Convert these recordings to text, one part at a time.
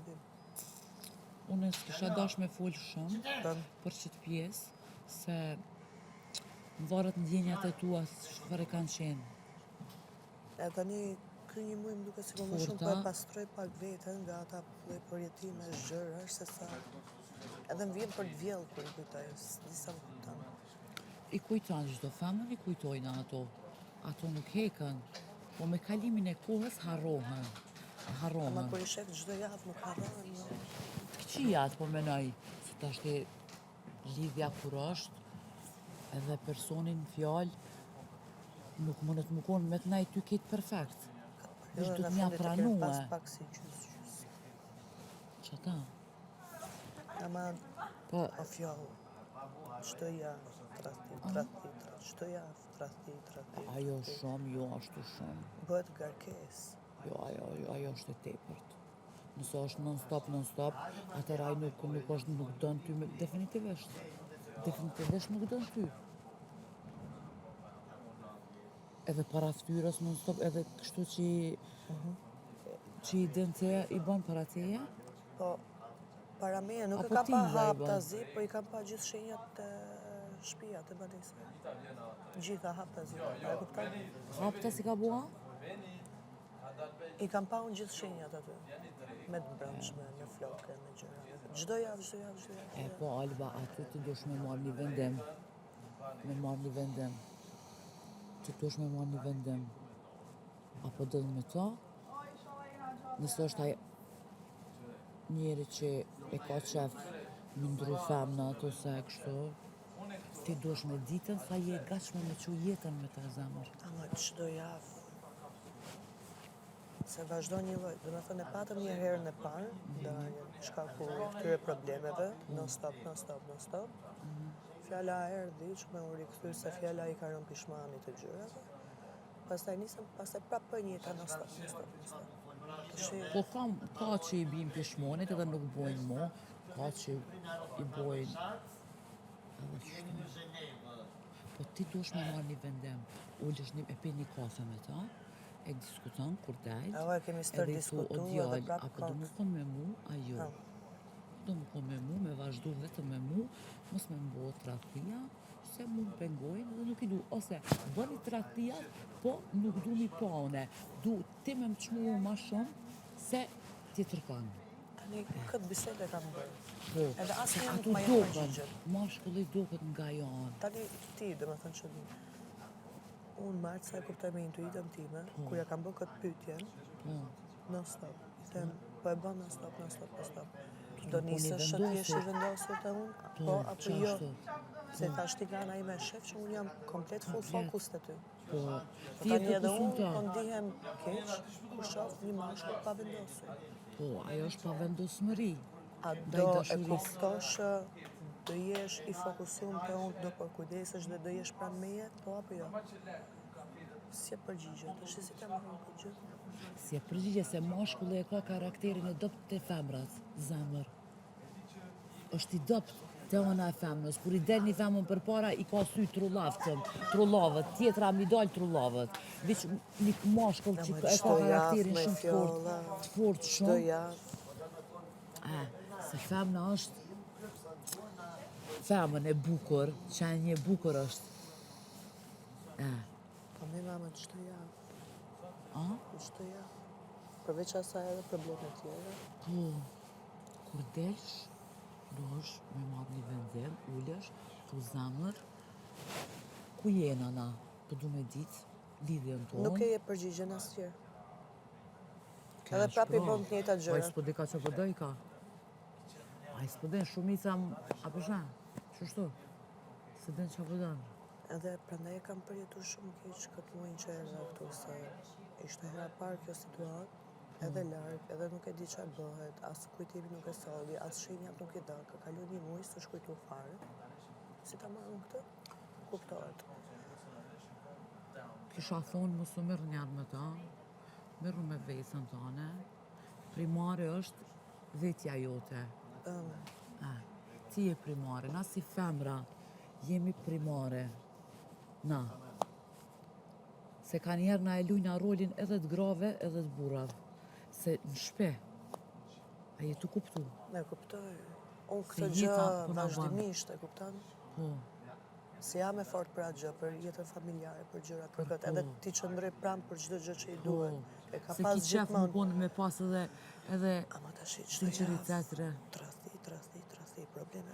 dim. Unë s'kisha dash me folë shumë për qëtë pjesë, se më varet ndjenjat e tua çfarë kanë qenë. E tani ky një muj më duke si më shumë po e pastroj pak veten nga ata lloj përjetime zgjërash se sa edhe më vjen për të vjellë kur i kujtoj, disa më kupton. I kujton çdo femër, i kujtojnë ato. Ato nuk hekën, po me kalimin e kohës harrohen. Ama kur i shef çdo javë nuk harrohen. Të këqijat po menoj, se tash lidhja kur është, edhe personin fjalë nuk mundet më konë me të najt ty ketë perfekt. Vish du të mja pranue. Pas pak si gjys. Që ta? Ama o fjallë, çdo javë, çdo javë, 30. Ajo shumë, jo ashtu shumë. Bëhet garkesë. Jo, ajo është e tepërt. Nëse është non-stop, atëra ai nuk dën ty, definitivisht nuk dën ty. Edhe para ftyrës non-stop, edhe kështu që i dën te, i bën para teje? Po, para meje, nuk e kam pa hap tazi, po i kam pa gjithë shenjat të shtëpia të banesë. Gjitha hap tazi, e kupton? Hap tazi ka bua? I kam pa unë gjithë shenjat aty, me të brëndshme, me floke, me gjëra. Çdo javë. E po, Alba, aty të dush me marrë një vendim. Që dush me marrë një vendim. Apo dëllë me ta, nëse është ai njeri që e ka qef më ndru femnat ose e kështu, ti dush me ditën sa je gatshme me që jetën me ta zemër. Ama çdo javë. Se vazhdo një lloj, do të thënë e patëm një herën e parë, ndarjen shkaku këtyre problemeve, non-stop. Fjala erdhi që me u rikthy se fjala i ka rënë pishmani të gjërave. Pastaj prapë për një jeta non-stop. Po ka që i bim pishmonit edhe nuk bojnë mo, ka që i bojnë edhe qështu. Po ti dush me marrë një vendim, ullësh e pe një kafe me ta, e diskuton kur dajt, edhe i thu o djallë, apo do më konë me mu, a jo. Do më konë me mu, me vazhdu vetëm me mu, mos me mbohet tradhtia, se mu më pengojnë dhe nuk i du. Ose, bëni tradhtiat, po nuk du mi pa une. Du ti me më qmu ma shumë, se ti tërkanë. Tani, këtë bisede kam bërë. Po, se ato doken, mashkulli doket nga janë. Tani, ti, dhe me thënë që unë martë sa e kuptoj me intuitën time, kur ja kam bërë këtë pyetjen, non-stop. Po e bën non-stop. Do nisësh që t'jesh i vendosur të unë, po apo jo? Se thash ti kanë ai me shef që unë jam komplet full focus të ty. Po, tani edhe unë po ndihem keq kur shoh një mashkull pa vendosur. Po, ajo është pa vendosmëri. A do e kuptosh do jesh i fokusuar te unë, do përkujdesesh dhe do jesh pranë meje, po apo jo? Si e përgjigje, të shi si të më përgjigje? Si e përgjigje se mashkulli e ka karakterin e dopt të femrat, zemër. Është i dopt të ona e femnës, kur i del një femën për para, i ka sy trullavët, tjetra mi dal trullavët. Veç një mashkull që e ka karakterin shumë të fort shumë. Çdo javë. Se femna është femën e bukur, që e një bukur është. Po me mama çdo javë. Çdo javë. Përveç asaj edhe probleme tjera. Po, kur delsh, dosh me marrë një vendim, ullesh, tu zemër, ku jena na, po du me ditë, lidhjen tonë. Nuk e je përgjigjen asgjë. Edhe prapë i bën të njëjtat gjëra. Ai s'po di ka që po doj ka. Ai s'po den shumica, apo sha, qështu, se den që po dojnë. Edhe prandaj e kam përjetuar shumë keq këtë muajin që erdha këtu, se ishte hera parë kjo situatë, edhe larg, edhe nuk e di çfarë bëhet, as kujtimi nuk e solli, as shenjat nuk i dha, ka kaluar një muaj s'është kujtuar fare. Si ta marrëm këtë? Kuptohet. Kisha thonë mos u merr njatë me ta, merru me vesën tane, primare është vetja jote. Ti je primare, na si femra jemi primare. Na. Se ka njerë na e lujna rolin edhe të grave edhe të burrave. Se në shpe, A je të kuptu? E kuptoj. Unë Se këtë gjë jeta po na bën. vazhdimisht, e kupton? Po. Si jam e fort për atë gjë, për jetën familjare, për gjërat, për këtë. Edhe ti qëndroj pranë për çdo gjë që i duhet. E ka Se pas ki qef më gjithmonë. konë me pas edhe Ama tash çdo sinqeritet re. Tradhti, probleme.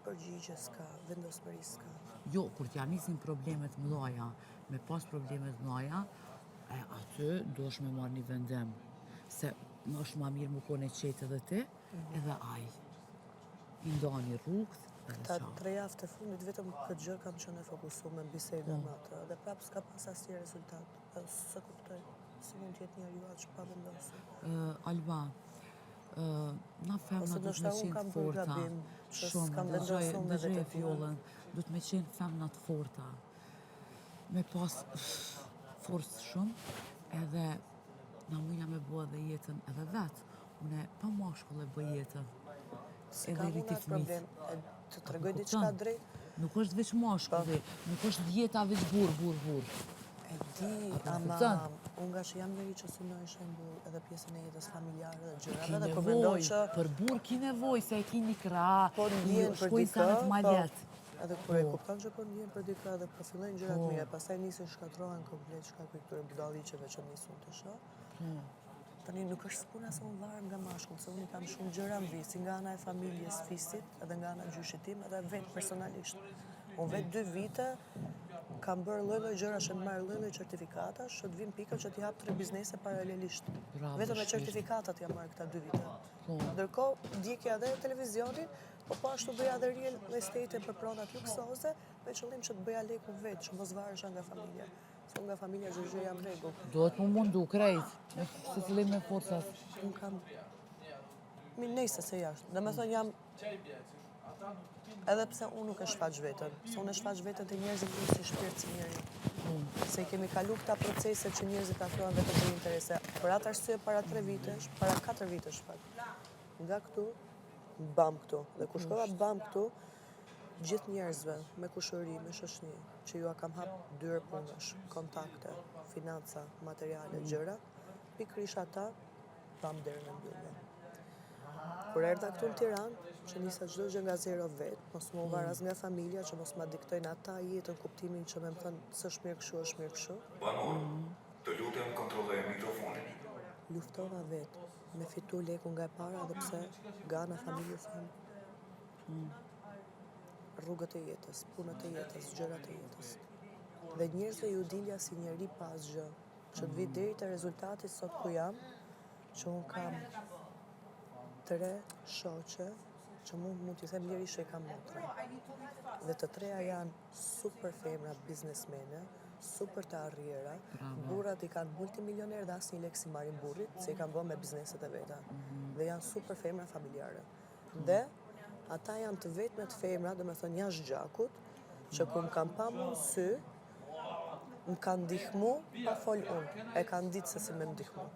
Përgjigje s'ka, vendosmëri s'ka. Jo, kur t'ja nisin problemet mëdhaja, me pas problemet mëdhaja, aty duhesh me marrë një vendim. Se më është ma mirë më kone qetë edhe ti, edhe aj. I nda një rrugët, edhe Ta qa. 3 javë të fundit vetëm këtë gjë kam qenë e fokusuar me biseda me atë. Dhe prapë s'ka pas asnjë rezultat. Se kuptoj. Si mund t'jetë njeriu aq pa vendosur. Alba, na femna Ose du të ndoshta me unë qenë kam të bërë forta. gabim, që Shumë, s'kam vendosur me dëgjoj vete fjollën, du të me qenë femna të forta. Me pas forcë shumë, edhe na muja me bua dhe jetën edhe vetë. Une pa mashkull e bëj jetën. S'ka unë atë problem. Të tregoj diçka drejt. Nuk është veç mashkulli, nuk është jeta veç burr. E di, ama kupton? unë nga që jam njëri që synoj shembull edhe pjesën e jetës familjare dhe Ki gjërave dhe kur mendoj nevoj, që për burr ki nevoj, se e ki një kra, po ndjen për shkojnë dikë, sa në të maljet. edhe kur e kupton që po ndjen për dikë edhe po fillojnë gjërat Po. mira, pastaj nisin shkatrohen komplet shkaku i këtyre budalliqeve që nisun të shoh. Tani nuk është puna se unë varem nga mashkull, se unë i kam shumë gjëra në vi, si nga ana e familjes fisit, edhe nga ana e gjyshit tim, edhe vetë personalisht. Unë vetë 2 vite kam bërë lloj gjëra që marr lloj certifikata, që të vinë pika që t'i hap 3 biznese paralelisht. Bravo, Vetëm me shqipt. certifikatat jam marrë këta 2 vite. Po. Ndërkohë, ndjekja edhe televizionin, po ashtu bëja edhe real estate për pronat luksoze, me qëllim që të bëja lekun vetë, që mos varesha nga familja. Se unë nga familja çdo gjë jam rregull. Duhet më mundu krejt, se fillim me forcat. Unë kam... Mi nejse se jashtë. Dhe me thënë jam... Edhe pse unë nuk e shfaq vetën. Se unë e shfaq vetën të njerëzit një si shpirt si njeri. Se i kemi kalu këta procese që njerëzit afrohen vetëm për interese. Për atë arsye para 3 vitesh, para 4 vitesh pak. Nga këtu, bam këtu. Dhe kur shkova bam këtu, gjithë njerëzve me kushëri, me shoqëni, që ju a kam hap dyrë punësh, kontakte, financa, materiale, gjëra, pikërisht ata, bam derën e mbyllje. Kur erdha këtu në Tiranë, që nisa çdo gjë nga zero vetë, mos më var as nga familja, që mos ma diktojnë ata jetën, kuptimin që me më thënë s'është mirë kështu, është mirë kështu. Banor, të lutem kontrolloj mikrofonin. Luftova vetë, me fitu leku nga e para, dhe pse nga ana familjes time. Rrugët e jetës, punët e jetës, gjërat e jetës. Dhe njerëzve ju dilja si njeri pas gjë, që të vi deri te rezultati sot ku jam, që unë kam 3 shoqe, që mund t'i them njëri që i kam motra. Dhe të 3 janë super femra biznesmene, super të arriera, burrat i kanë multimilioner dhe asnjë lek si marrin burrit, se i kanë bërë me bizneset e veta. Dhe janë super femra familjare. Dhe ata janë të vetmet femra, dhe me thënë jashtë gjakut, që ku më kanë pa mu në sy, më kanë ndihmu, pa fol unë. E kanë ditë se si me ndihmu.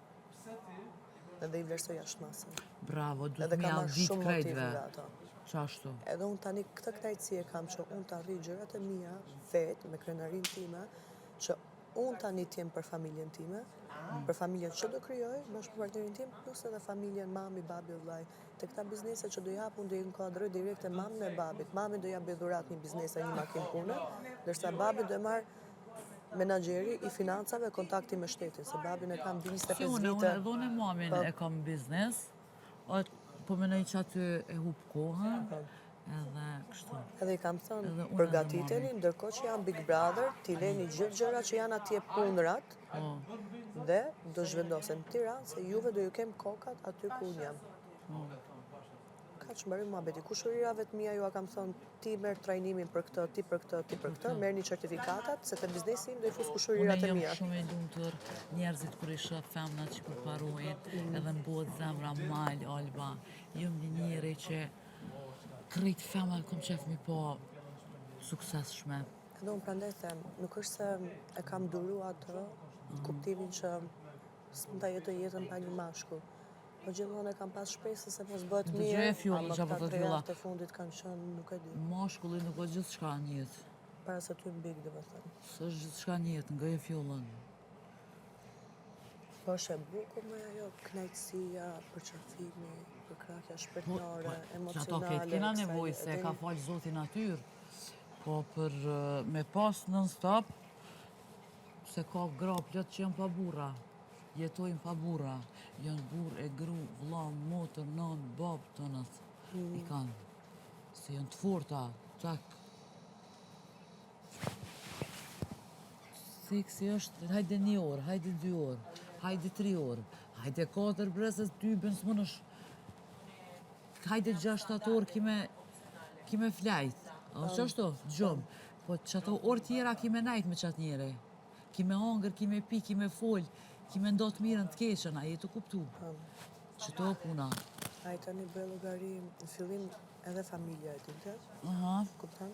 Edhe i vlerësoj jashtë masën. Bravo, du Edhe të kam mja marrë ditë shumë motiv krejtve. nga ato. Qashtu. Edhe unë tani këtë knajtësi e kam që unë të arrij gjërat e mia vetë, me krenarin time, që unë tani t'jem për familjen time, për familjen që do kryoj, bashkë për partnerin tim, plus edhe familjen mami, babi o vllai. Te këta biznese që do jap, unë do i inkuadroj direkt e mamin e babit. Mami do ja bëj dhurat një biznese, një makinë pune, ndërsa babi do e marr menaxheri i financave, kontakti me shtetin, se babin e kam 25 Si unë vite. edhe unë e mamin e kam biznes, po menoj që aty e hup kohën, edhe kështu. Edhe i kam Edhe thënë, unë përgatiteni, ndërkohë që janë Big Brother, t'i leni gjithë gjërat që janë atje punërat, dhe do zhvendosen në Tiranë, se juve do ju kem kokat aty ku unë jam. Ka që mbarim muhabeti. Kushërirave të mia ju a kam thonë, ti merr trajnimin për këtë, ti për këtë, ti për këtë, merrni certifikatat, se te biznesi im do i fus kushërirat e Unë mia. jam shumë e lumtur njerëzit kur i shoh femnat që përparojnë, edhe në bëhet zemra mal, Alba. Jam një njeri që krejt femnat kom qef mi po suksesshme. Edhe unë prandaj them, nuk është se e kam duru atë, kuptimin që s'mund ta jetoj jetën pa një mashkull. Po gjithmonë e kam pas shpresë se mos bëhet Dëgjoj mirë, e fjollën, ama çfarë po këta thot 3 fjolla? javë të fundit kanë qenë, nuk e di. Mashkulli nuk është gjithçka në jetë. Para se ty mbik, domethënë. S'është gjithçka në jetë, nga e fjollën. Po është e bukur me ajo knajtësia, përqafimi, përkrahja shpirtërore, Që ato emocionale. këtë kena nevojë se ka falë Zoti natyrë, po për me pas non-stop, se ka gra plot që janë pa burra, jetojnë pa burra, janë burr e gru, vlla, motër, nan, bab, tonët, i kanë, se janë të forta, tak. Seksi është, hajde 1 orë, hajde 2 orë, hajde 3 orë, hajde 4 brezës, 2 bënë s'mon është, hajde 6-7 orë kime flajt. A që ashtu? Gjumë. Po që ato orë tjera kime najt me qatë njere. Kime hangër, kime pi, kime fol, kime ndot mirën të keqen, a jetë kuptu. Që to puna. A i tani bëj llogari në fillim edhe familja e tinte, Aha. kupton?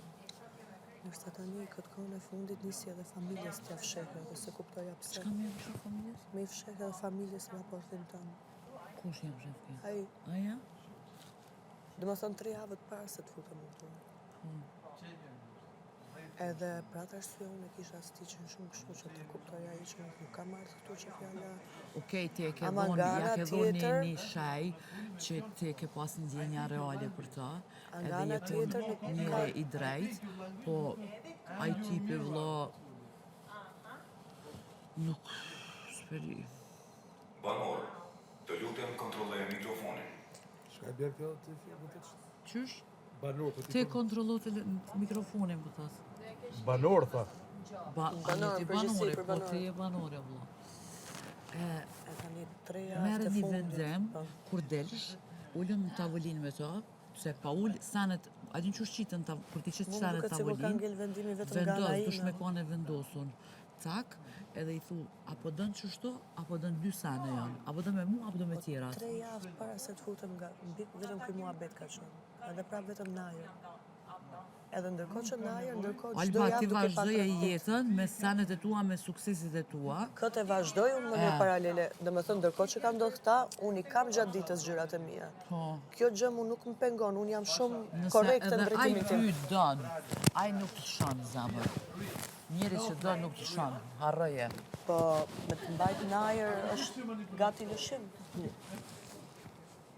Nështë tani këtë kohën e fundit nisi edhe familjes t'ja fshehë dhe se kuptoja pse. Çka me fshef familjes? Me i fshehë edhe familjes raportin tonë. Kush jam fshef kjo? Ai, Aja? dhe më thonë 3 javët para se të futëm në punë. Edhe për atë arsye unë e kisha stiqen shumë kështu që të kuptoja ai që nuk kam marrë këtu që fjala. Okej, ti e ke Ama dhoni, nga ja ana ke dhoni tjetër- një shaj që ti e ke pas ndjenja reale për ta, Nga edhe ana tjetër jeton nuk njëre ka- i drejt, po ai tipi vëlla nuk shperi. Banor, të lutem kontrolloj mikrofonin. Shka e bjerë kjo të vërtet? Qysh? Banor, po Ti kontrollo të mikrofonin për tas. Banor, tha. Banor, Ti përgjithësi banore, për po banore. ti e banore, vëlla. E tani 3 javë Merë të një fundit. vendem, Po. kur delsh, ullën në tavolinë me ta, se pa ullë, sanet, a din që shqitën, kur ti qëtë Mu më sanet duket sikur ka tavolinë, ngel vendimi vetëm nga ana vendos, dush me ime. kone vendosun, tak, edhe i thu, apo dënë qështu, apo dënë 2 sane janë, apo dënë me mu, apo dënë me tjerat. 3 javë para se të futem nga mbi vetëm ky muhabet ka qenë. Edhe prap vetëm në ajër. Edhe ndërkohë që në ajër, ndërkohë çdo Alba, javë ti duke vazhdoje patrull. jetën me sanet e tua, me suksesit e tua, Këtë e vazhdoj unë në një paralele. Domethënë ndërkohë që ka ndodhur këta, unë i kam gjatë ditës gjërat e mia. po, Kjo gjë mu nuk më pengon, unë jam shumë nëse korrekte në edhe ai drejtimin tim. ty donë, ai nuk të shonë, zamër. Njeri që donë nuk të shonë, harroje. Po me të mbajt në ajër është gati lëshim.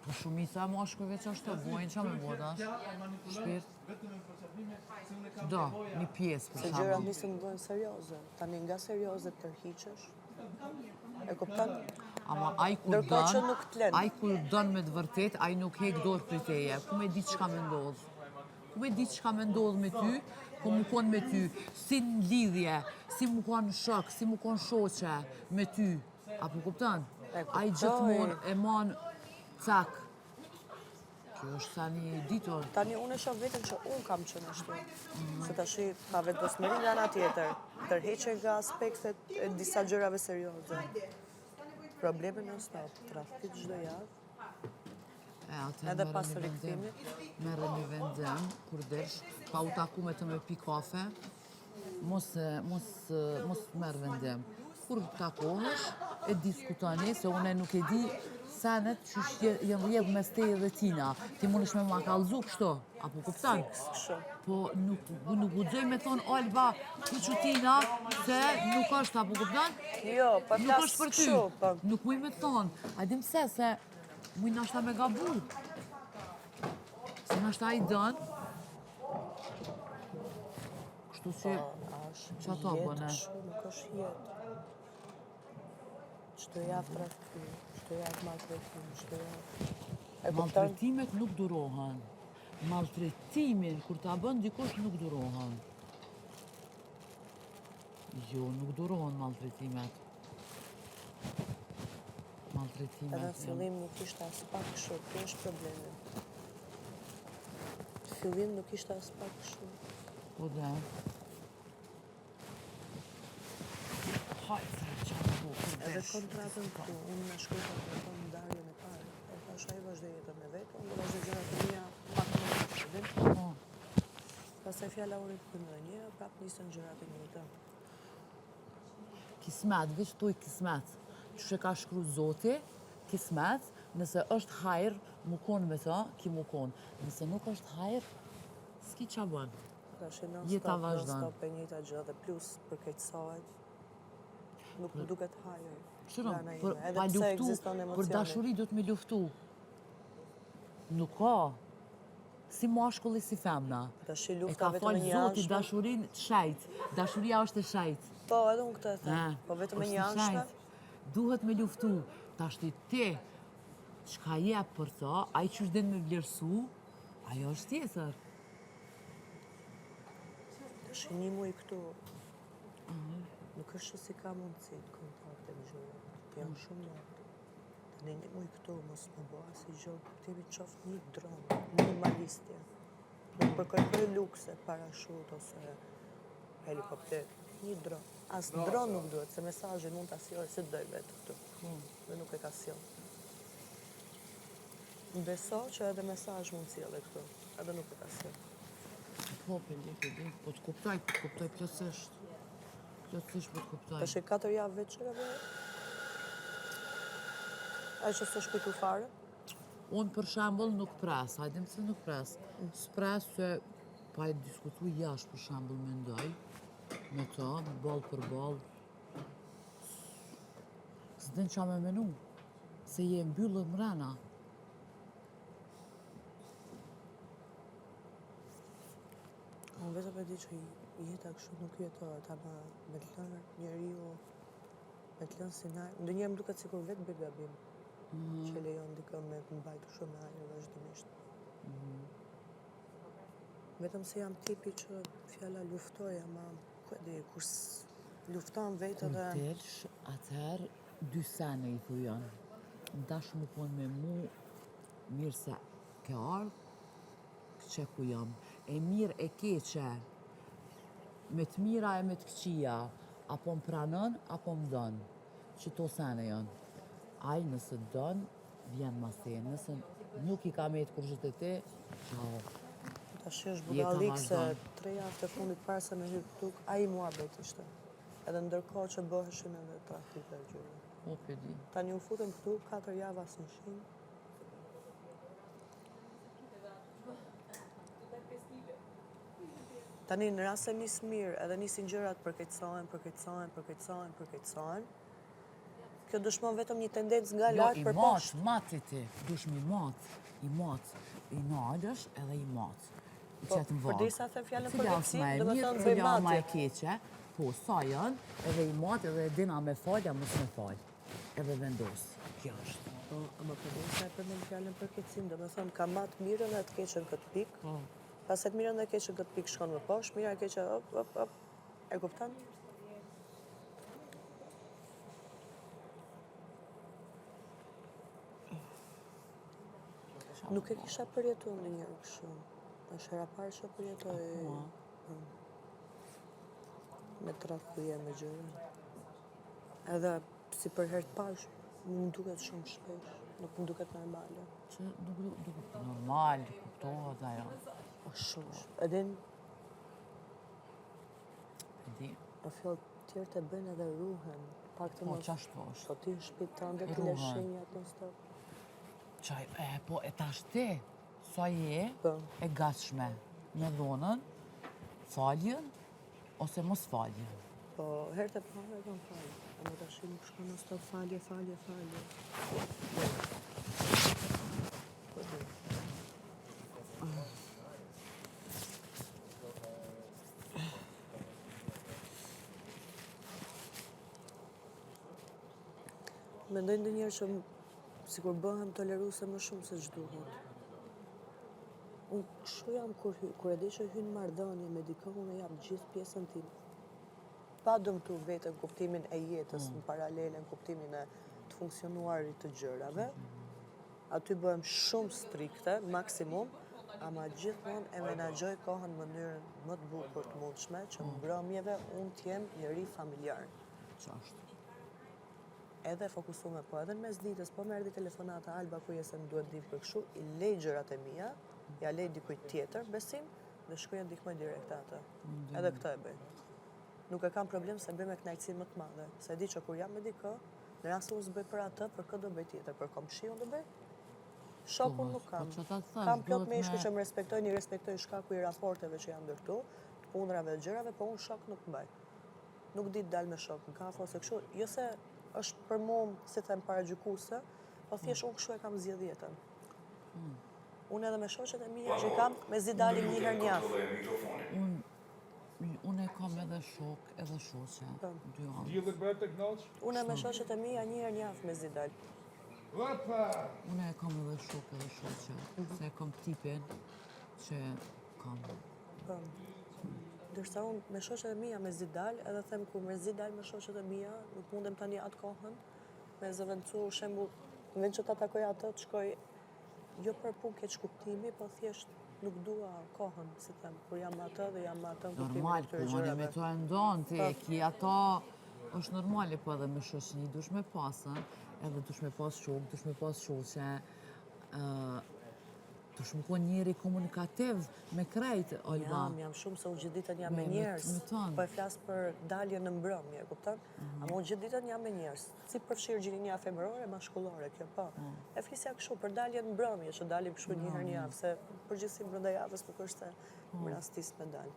Po shumica moshkujve që ashtu, bojnë që me boda, shpirt. Do, një pjesë për Se gjërat shembull. nisën të bëhen serioze. Tani nga serioze të tërhiqesh. E kupton? Ama ai kur Ndërkohë që don, nuk t'len. ai kur don me të vërtet, ai nuk hek dorë prej teje. Ku me di çka me ndodh. Ku me di çka me ndodh me ty, ku mu kon me ty, si në lidhje, si mu kon shok, si mu kon shoqe me ty. Apo kupton? E kuptoj. Ai gjithmonë e man cak. Kjo është sa një ditor. Tani unë e shoh veten që unë kam qenë ashtu. Se tash ka vetëdosmëri nga ana tjetër. Tërheqje nga aspektet e disa gjërave serioze. Probleme non stop, trafik çdo javë. Atë Edhe merrem pas një vendem, rikthimit. merrem një vendem, kur desh, pa u taku me të me pi kafe, mos merr vendem. Kur takohesh, e diskutoni, se une nuk e di senet që jenë rjedhë mes te dhe tina. Ti mundesh me ma kallëzu kështu, apo kuptan? Kështu. Po nuk guxoj me thonë, Alba, ti që tina, se nuk është, apo kuptan? Jo, pa Nuk flas është për ty. kështu, po. Nuk muj me thonë. A dim pse, se muj nashta me gabu. Se nashta i dënë. Kështu që Është Qa ta jetë bëne? kështu, nuk është jetë. Çdo javë trafik, çdo javë maltretim, çdo javë. E kupton? maltretimet nuk durohen. Maltretimin, kur ta bën dikush, nuk durohen. Jo, nuk durohen maltretimet. Edhe Maltretimet në janë. fillim nuk ishte as pak kështu, kjo është problemi. Në fillim nuk ishte as pak kështu. Po dhe. Hajtë, se qanë po, Edhe përdesh. kontratën këtu, unë në shkruaj të telefon në darjen e parë. E thash ai vazhdoj jetën e vet, unë do vazhdoj gjërat e mia pak më shpejt. Po. Pastaj fjala u rikthye një, prap nisën gjërat e njëjta. Kismet, veç tuj kismet. Që ka shkru Zoti, kismet, nëse është hajr, mu konë me ta, ki mu konë. Nëse nuk është hajr, s'ki qa bën. Tash Jeta non vazhdon. stop e njëjta gjë dhe plus përkeqësohet. nuk më duket hajër. Shëron, rana ime, për edhe pa pse luftu, ekziston për emocioni. dashuri do të me luftu. Nuk ka. Si mashkulli, si femna. Tash E lufta ka vetëm falë e një Zoti anshme. dashurin të shajt. Dashuria është e shajt. Po, edhe unë këtë e them. Po vetëm e është një e anshme. shajt. Duhet me luftu. Tash ti, çka jep për to, ai që den me vlerësu, ajo është tjetër. Tash një muj këtu. Nuk është se si ka mundësi të kontakte në gjurë. Janë shumë lartë. Tani një muj këtu, mos më bëha si gjë, kuptimi qoftë një dronë, minimalistje. Nuk përkërkoj lukse, parashut ose helikopter. Një dronë. As dronë nuk duhet, se mesazhin mund ta sjellë se doj vetë këtu. Dhe nuk e ka sjell. Beso që edhe mesazh mund sjellë këtu, edhe nuk e ka sjell. Po, pedi, po të kuptoj plotësisht. Plotësisht po të kuptoj. Tash e 4 javë veçërave. Ai që s'është kujtu fare. Unë për shembull nuk pres, hajde se nuk pres. S'pres se pa e diskutu jashtë për shembull mendoj me to, ball për ball. S'din qa me menu, se je mbyllur mrena. Unë vetëm e di që jeta kështu nuk jetohet, ama me të lënë njeriu, me të lënë si na, ndonjëherë më duket sikur vetë bëj gabim. Që lejon dikën me të mbajtur shumë me ajër vazhdimisht. Vetëm se jam tipi që fjala luftoj, ama ku e di, kur lufton vetë Kur edhe delsh, atëherë dy sene i thujon. Dash më konë me mu, mirë se ke ardhë, që ku jam. E mirë e keqe, me të mira e me të këqia, apo më pranon, apo më donë. Që to sene janë. Ai nëse donë, vjen mas teje. Nëse nuk i ka me të kurgjët e ti, qao. tash është Jeta budallik se vazhdon. 3 javë të fundit para se me hyrë këtu, ai muhabet ishte. Edhe ndërkohë që bëheshin edhe trafik e gjëra. Po, pedi. Tani u futëm këtu 4 javë as në shimë. Tani në rast se nis mirë, edhe nisin gjërat përkeqësohen. Kjo dëshmon vetëm një tendencë nga Jo, lart i për matë, poshtë. matë ti. Dush mi matë, i nalësh edhe i matë. I Po, qetë në vagë. përdisa them fjalën Cila përkeqësi, është ma e do me mirë, thonë bëj cila ma matje. e keqe, po, sa janë, edhe i matë, edhe e dina me falja, mos me falj. Edhe vendos. Kjo është. Po, ama përdisa e përmend fjalën përkeqësim, do me thonë ka matë mirën dhe të keqen këtë pikë. Po. Pas e të mirën dhe të keqen këtë pikë shkon më poshtë, mira e keqe op. E kupton? Nuk e kisha përjetuar ndonjëherë kështu. Është hera parë që përjetoj me tradhje me gjëra. Edhe si për herë të parë, më duket shumë shpesh, nuk më duket normale. Që nuk duket normal, kuptohet ajo. O shumë. Edin, E di. o fjallë tjerë të bëjnë edhe ruhen. Pak të Po, mos. qashtu është. Po ti në shtëpi tënde ti Ruhen. le shenjat non stop. Qaj, po, e tash ti, sa je, Po. e gatshme me dhonën, faljen, ose mos faljen. Po herë të parë e kam falë. Ama tash nuk shkon non stop falje. Po di. Mendoj ndonjëherë që sikur bëhem toleruese më shumë se ç'duhet. Unë kështu jam kur e di që hyn marrëdhënie me dikë, unë jap gjithë pjesën time. Pa dëmtu veten në kuptimin e jetës në paralele, në kuptimin e të funksionuarit të gjërave. Aty bëhem shumë strikte, maksimum, ama gjithmonë e menaxhoj kohën në mënyrën më të bukur të mundshme, që mbrëmjeve unë t'jem njëri familjar. Qashtu. Edhe fokusume, po edhe në mes ditës, po më erdhi telefonata Alba ku jesë më duhet ndihmë për kështu, i lej gjërat e mia, ja lej dikujt tjetër, besim, dhe shkoj ndihmoj direkt atë. Edhe këtë e bëj. Nuk e kam problem se bëj me kënaqësi më të madhe, se e di që kur jam me dikë, në rast se unë s'bëj për atë, për këtë do bëj tjetër, për komshiun do bëj. Shokun nuk kam. Po që ta thash, Kam plot duhet meshkuj me- që më respektojnë, i respektoj shkaku i raporteve që janë ndër këtu, të pundrave dhe gjërave, po unë shok nuk mbaj. nuk di të dal me shok në kafe ose kështu, jo se është për mua si them paragjykuese, po thjesht unë kështu e kam zgjedh jetën. Unë edhe me shoqet e mia që kam me zi dalim një herë në javë. Kontrolloj mikrofonin. Unë e kam edhe shok, edhe shoqe. Dy anë. Diellik bëhet tek knaqsh? Unë me shoqet e mia një herë në javë me zi dal. Opa! Unë e kam edhe shok, edhe shoqe. Se e kam tipin që kam. Po. Ndërsa unë me shoqet e mia me zi dal, edhe them kur me zi dal me shoqet e mia, nuk mundem tani atë kohën me zëvendësu shembull, në vend që ta takoj atë, të shkoj jo për punë keq kuptimi, po thjesht nuk dua kohën, si them, kur jam atë dhe jam atë në kuptimin Normal, e po këtyre unë me gjërave. to e ndonë, ti e ki ato, është normali po edhe me shoqëni, dush me pasën, edhe dush me pas shok, dush me pas shoqe, dush me konë njeri komunikativ me krejt, Olga. Jam shumë se unë gjithë ditën jam me Me njerëz. tonë. Po e flas për dalje në mbrëmje, kupton? Ama unë gjithë ditën jam me njerëz. Si përfshirë gjinia femërore, mashkullore, kjo po. E flisja kështu për dalje në mbrëmje, që dalim kështu një herë në javë, se përgjithësi brenda javës nuk është se më rastis me dal.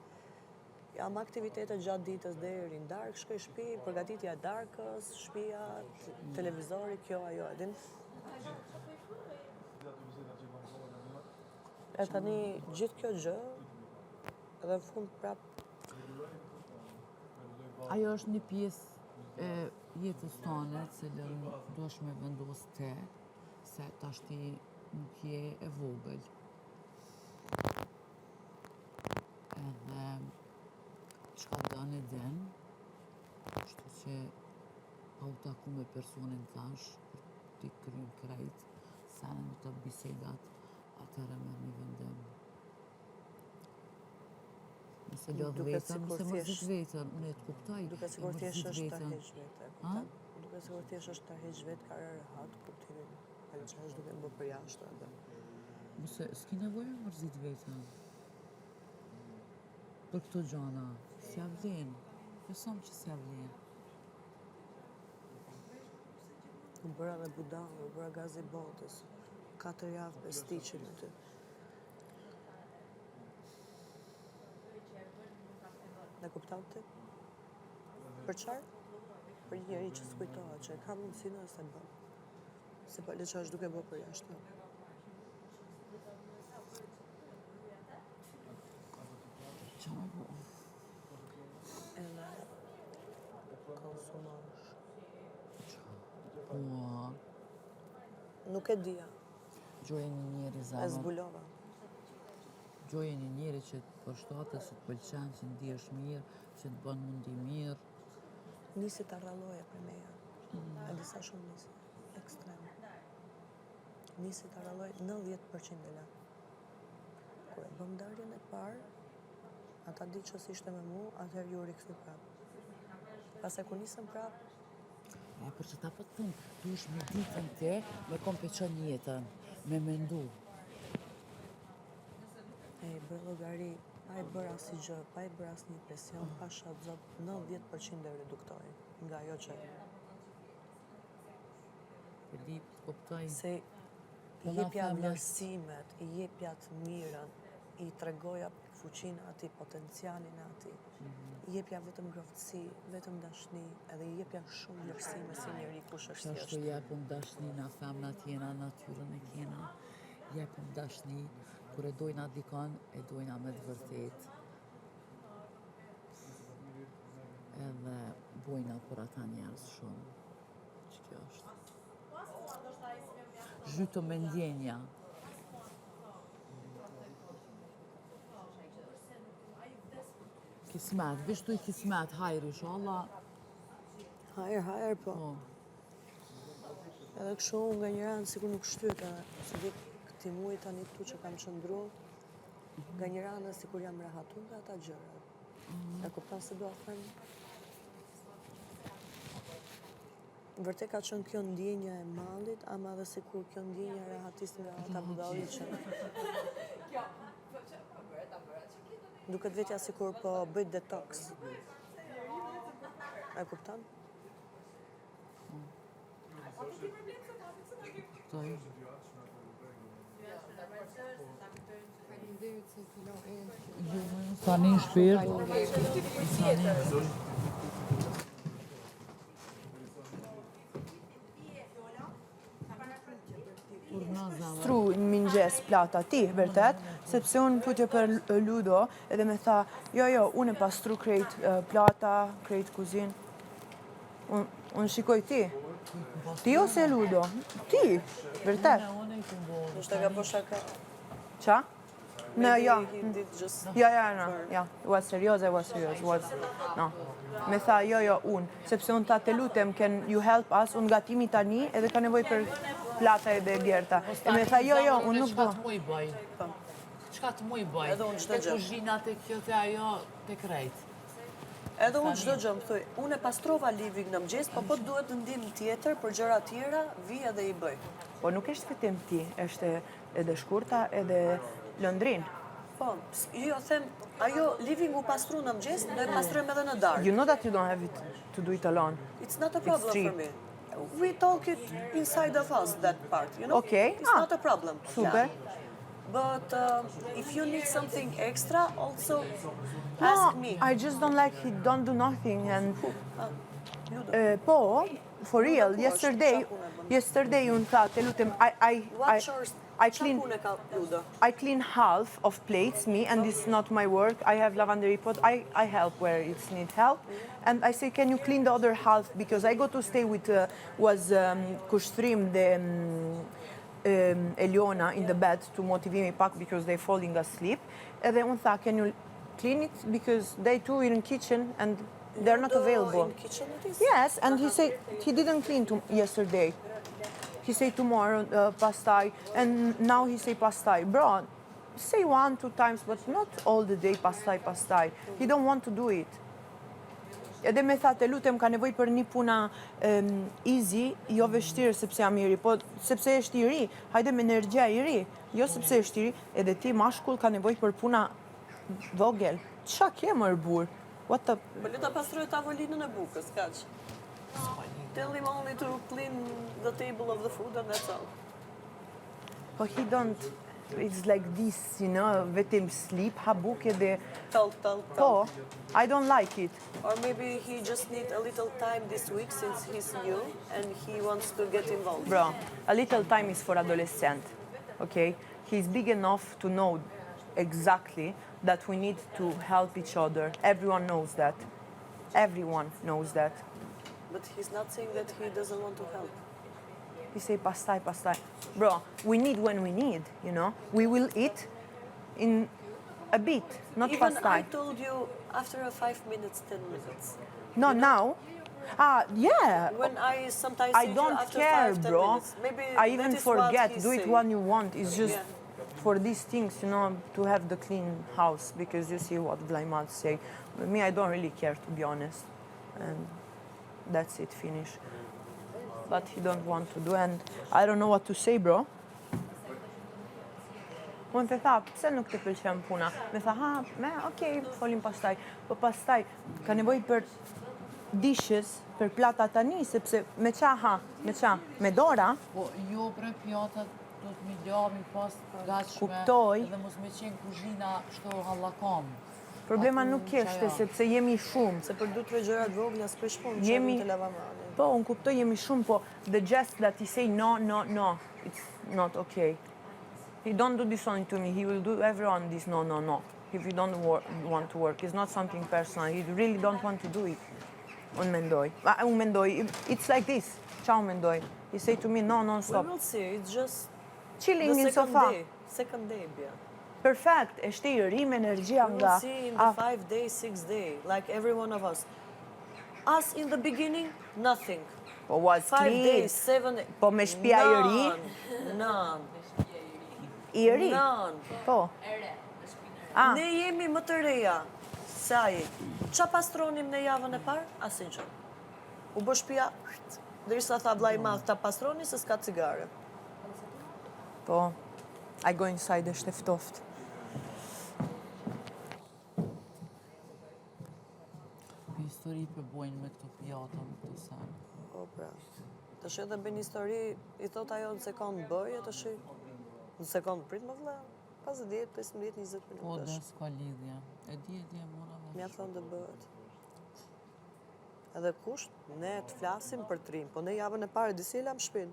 Jam aktivitete gjatë ditës deri në darkë, shkoj shtëpi, përgatitja e darkës, shtëpia, televizori, kjo ajo, e din. E tani gjithë kjo gjë, edhe në fund prap Ajo është një pjesë e jetës tonë, cilën do është me vendos te, se tash ti nuk je e vogël. Edhe çka dënë e den, kështu që pa u taku me personin tash, ti kryen krejt, sa në të bisedat, atëherë me një vendim. Nëse lodh Duket vetën, sikur nëse mos thjesht- dit vetën, unë e të kuptoj. duke sikur e mos thjesht dit është ta vetën. heq vetë. Ha? Duke sikur thjesht është ta heq vetë ka rehat, kuptimin. Ajo që është duke më bë për jashtë edhe. Mëse, s'ki nevojë me mërzit vetën. Për këto gjana, s'ja vlen. Besom që s'ja vlen. U bëra dhe budallë, u bëra gazi botës. 4 javë bestiqin aty. Në kupton ti? Për çfarë? Për një njeri që s'kujtohet, që e ka mundësinë se bën. Se po le që është duke bë për jashtë. Qa me bo? Edhe konsumosh. Po, Nuk e dija, gjoje një njeri e zemër. zbulova. Gjoje një njeri që të përshtatet, që të pëlqen, që ndihesh mirë, që të bën mundi mirë. Nisi të rralloje për meja. E disa shumë nisi. Ekstrem. Nisi të rralloje 90% e la. Kur e bëm darjen e parë, ata di që s'ishte me mu, atëherë ju rikthy prapë. Pastaj kur nisëm prapë, E, për që ta po të thunë, du është me ditën te, me kompeqon jetën, me mendu. e i bërë llogari, pa i bërë asnjë gjë, pa i bërë asnjë presion, pa shadzot 90% e reduktori nga ajo që E di, kuptoj. se Po i na jepja femra- vlerësimet, i jepja të mirën, i tregoja fuqinë ati, potencialin e ati. I jepja vetëm ngrohtësi, vetëm dashni, edhe i jepja shumë vlerësime si njeri kush është Që është thjesht. jepëm dashni na femnat jena, natyrën e kena. Jepëm dashni, kur e dojna dikon, e dojna me të vërtet. Edhe bojna për ata njerëz shumë. Që kjo është. Zhyto me ndjenja. Kismet, vishtu i kismet, hajri, inshallah. Hajer, po. Po. Edhe kështu nga një ranë sikur nuk shtyt, se di këti muaj tani këtu që kam qëndru, nga një ranë sikur jam rahatu nga ata gjëra. E kupton se do të them? Vërtet ka qenë kjo ndjenja e mallit, ama edhe sikur kjo ndjenja e rahatis nga ata budalliqe. Duket vetja sikur po bëj detox. E kupton? Kuptoj. Tani në shpirt. Tani. mëngjes plata ti, vërtet, sepse unë putje për ludo edhe me tha, jo, unë e pastru krejt plata, krejt kuzin. Unë shikoj ti. Ti ose ludo? Ti, vërtet. Unë i këmbo. Ishte ka po shaka. Qa? No, Mm. he did just... Yeah, it was serious. No. Me tha, jo, unë, sepse unë ta të lutem, can you help us, unë gatimi tani, edhe ka nevoj për plata edhe bjerta. E me tha, jo, unë nuk Qka do. të mu i bëj? Qka të mu i bëj? Edhe unë çdo gjë. Te kuzhina, te kjo, te ajo, te krejt. Edhe unë çdo gjë më thuj, unë e pastrova living në mëgjes, po duhet ndim tjetër për gjëra tjera, vi edhe i bëj. Po nuk është fitim ti, është edhe shkurta, edhe lëndrin. Po, jo them, ajo living u pastru në mëgjes, do e pastrujmë edhe në darkë. You know that you don't have it to do it alone. It's not a problem for me. We talk it inside of us, that part, you know? Okay. It's not a problem. Super. But if you need something extra, also ask me. I just don't like he don't do nothing and po, for real, yesterday unë tha, te lutem, I clean half of plates, me, and it's not my work. I have lavandery pot. I help where it's need help. And I say, can you clean the other half? Because I go to stay with, kushtrim dhe Eliona in the bed to motivimi pak because they're falling asleep. Edhe unë tha, can you clean it? Because they too are in kitchen and they're not available. In kitchen it is? Yes, and he said he didn't clean yesterday. He said tomorrow, pastaj, and now he say pastaj. Bro, say 1-2 times, but not all the day pastaj. He don't want to do it. Edhe me tha, te lutem, ka nevoj për një puna easy, jo vështirë sepse jam i ri, po sepse është i ri, hajde me energjia i ri, jo sepse është i ri, edhe ti mashkull ka nevoj për puna vogel. Qa ke më rëbur? What the... Bëllu ta pastroj tavolinën e bukës, kaq. Tell him only to clean the table of the food and that's all. Po he don't... It's like this, you know, vetëm sleep, ha bukë edhe... Tell. Po, I don't like it. Or maybe he just need a little time this week since he's new and he wants to get involved. Bro, a little time is for adolescent, okay? He's big enough to know exactly that we need to help each other. Everyone knows that. Everyone knows that. But he's not saying that he doesn't want to help. He say pastaj. Bro, we need when we need, you know? We will eat in a bit, not Even pastaj. I told you after 5 minutes, 10 minutes. No, now? Yeah. When I sometimes I see don't you after care, 5, 10 bro. minutes. Maybe I even that is what forget. he's Do it saying. when you want. It's just Yeah. for these things, you know, to have the clean house. Because you see what Vlaimat say. With me, I don't really care, to be honest. And that's it, finish. But he don't want to do, and I don't know what to say, bro. Unë të tha, pse nuk të pëlqen puna? Me tha, okej, folim pastaj. Po pastaj, ka nevoj për dishes, për plata tani, sepse me qa? Me dora? Po, jo prej pjatat, do të mi lami pas gatshme. Kuptoj. Edhe mos me qenë kuzhina shto hallakam. Problema nuk keshte, sepse jemi shumë. Se për 2-3 gjërat vogla s'prish punë, Jemi- çajin të lavamani. Po, unë kuptoj jemi shumë, po the just that he say no, it's not okay. He don't do this only to me, he will do everyone this no. If you don't want to work, it's not something personal, he really don't want to do it. Unë mendoj, it's like this, qa unë mendoj. He say to me, no, We stop. will see, it's just Chilling the in second sofa. day. Second day, bja. Perfect, e shte i rrim energjia We nga... will see in the 5 day, 6 day, like every one of us. Us in the beginning, nothing. Po was 5 clean, days, 7 days. po me shpia i ri, None. i ri. None. Po. Ne jemi më të reja. Se aji. Qa pastronim në javën e parë? Asin që. U bë shpia, derisa tha vllai i madh ta pastroni se s'ka cigare. Po, I go inside e shte ftoft. Histori për bojnë me këto pjata, më të sen. Po pra. Të shi edhe bën histori, i thot ajo në sekond bëje, të shi. Në sekond prit më vëlla. Pas 10, 15, 20 Po, minutash. dhe s'ka lidhja. E di, mora dhe. Mja thonë dhe bëhet. Edhe kusht, ne të flasim për trim, po ne javën e parë disi lam shpinë.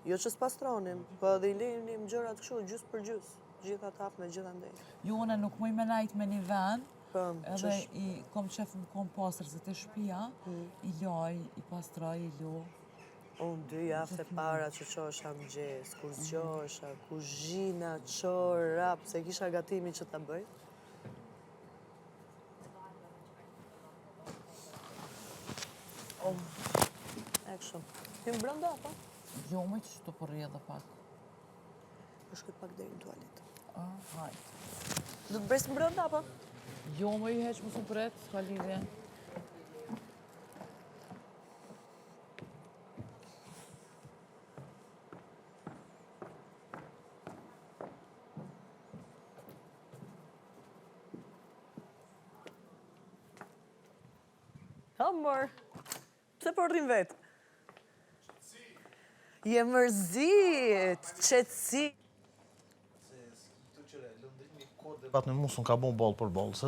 Jo që s'pastronim, po edhe i lejnim gjërat kështu, gjys për gjys. Gjitha tap me gjitha ndej. Jo, une nuk muj me najt me një vend, Po, edhe i kom qef më kom pasër se të shpia, i laj, i pastraj, i lo. Unë 2 javë e para që qosha mëgjes, kur zgjosha, kuzhina, çorap, se kisha gatimin që ta bëj. E kështu. Ti më brënda, po? Jo, me që të përri edhe pak. Po shkët pak deri në tualet. Hajt. Do të bres më brënda, po? Jo, me i heq më su pret, s'ka lidhje. Amor, pse po rrim vetë? Je mërzit, qetësi. Pat me musun ka bon bol për bol, se